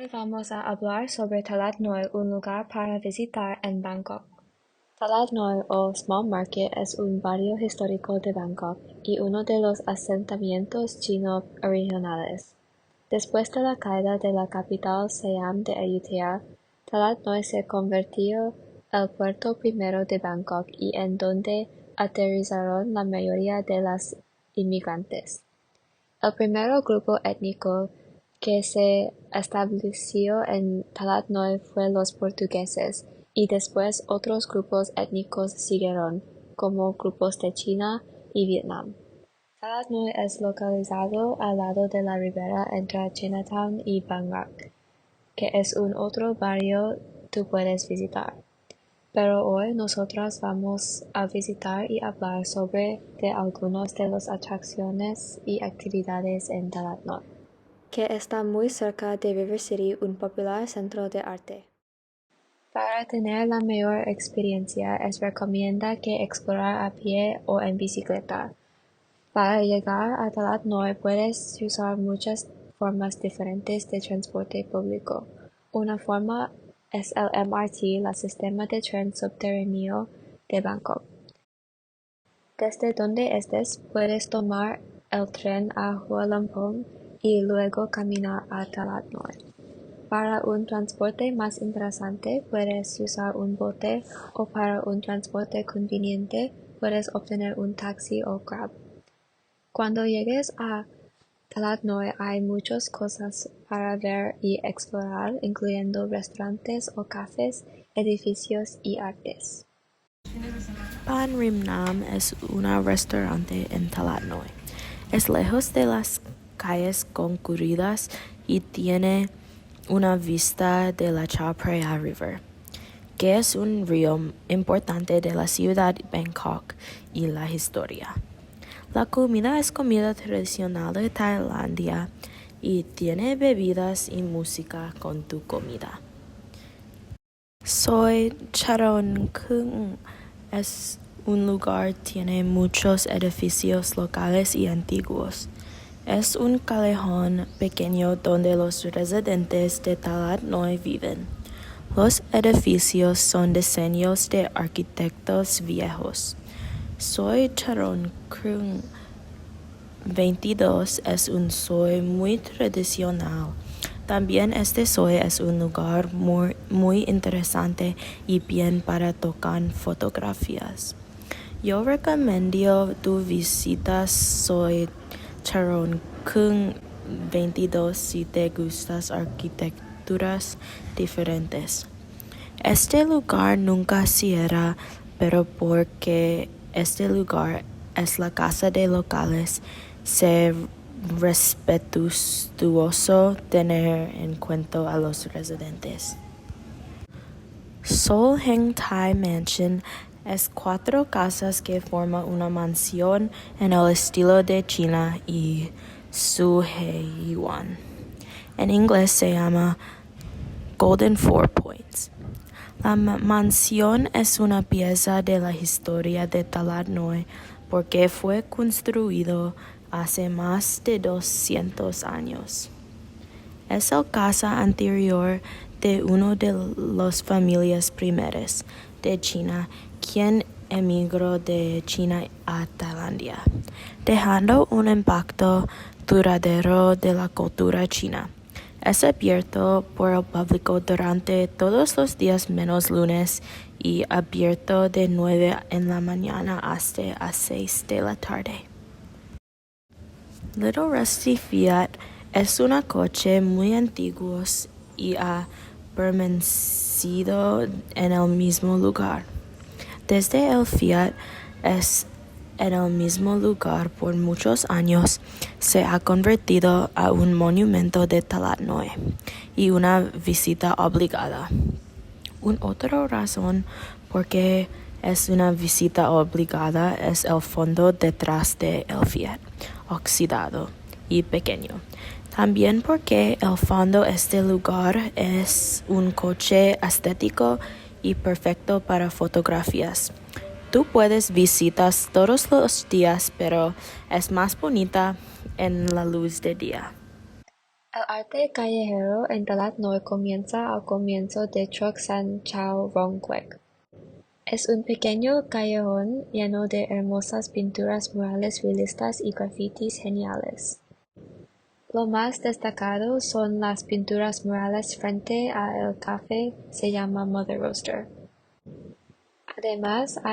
Hoy vamos a hablar sobre Talat, un lugar para visitar en Bangkok. Talat o Small Market es un barrio histórico de Bangkok y uno de los asentamientos chinos originales. Después de la caída de la capital Siam de Ayutthaya, Talat se convirtió el puerto primero de Bangkok y en donde aterrizaron la mayoría de las inmigrantes. El primer grupo étnico que se estableció en Talat fue los portugueses, y después otros grupos étnicos siguieron, como grupos de China y Vietnam. Talat es localizado al lado de la ribera entre Chinatown y Bangkok, que es un otro barrio tú puedes visitar. Pero hoy nosotras vamos a visitar y hablar sobre de algunas de las atracciones y actividades en Talat, que está muy cerca de River City, un popular centro de arte. Para tener la mejor experiencia es recomienda que explorar a pie o en bicicleta. Para llegar a Talat puedes usar muchas formas diferentes de transporte público. Una forma es el MRT, el sistema de tren subterráneo de Bangkok. Desde donde estés, puedes tomar el tren a Hua Lamphong y luego caminar a Talat. Para un transporte más interesante, puedes usar un bote, o para un transporte conveniente, puedes obtener un taxi o Grab. Cuando llegues a Talat hay muchas cosas para ver y explorar, incluyendo restaurantes o cafés, edificios y artes. Pan Rim Nam es un restaurante en Talat. Es lejos de las calles concurridas y tiene una vista de la Chao Phraya River, que es un río importante de la ciudad de Bangkok y la historia. La comida es comida tradicional de Tailandia y tiene bebidas y música con tu comida. Soy Charonkung es un lugar tiene muchos edificios locales y antiguos. Es un callejón pequeño donde los residentes de Talat viven. Los edificios son diseños de arquitectos viejos. Soy Charonkung 22 es un soy muy tradicional. También este soy es un lugar muy interesante y bien para tocar fotografías. Yo recomiendo tu visita Soy Charonkung 22 si te gustas arquitecturas diferentes. Este lugar nunca cierra, pero porque este lugar es la casa de locales, se respetuoso tener en cuenta a los residentes. Seoul Heng Thai Mansion es 4 casas que forman una mansión en el estilo de China y Su Yuan. En inglés se llama Golden 4 Points. La mansión es una pieza de la historia de Talat porque fue construido hace más de 200 años. Es la casa anterior de una de las familias primeras de China quien emigró de China a Tailandia, dejando un impacto duradero de la cultura china. Es abierto por el público durante todos los días menos lunes y abierto de 9 en la mañana hasta a 6 de la tarde. Little Rusty Fiat es un coche muy antiguo y ha permanecido en el mismo lugar. Desde el Fiat es en el mismo lugar por muchos años, se ha convertido a un monumento de Talat y una visita obligada. Una otra razón por qué es una visita obligada es el fondo detrás de el Fiat, oxidado y pequeño. También porque el fondo de este lugar es un coche estético y perfecto para fotografías. Tú puedes visitar todos los días, pero es más bonita en la luz del día. El arte callejero en Talat Noi comienza al comienzo de Chok San Chao Rong Kwek. Es un pequeño callejón lleno de hermosas pinturas murales realistas y grafitis geniales. Lo más destacado son las pinturas murales frente a el café se llama Mother Roaster. Además hay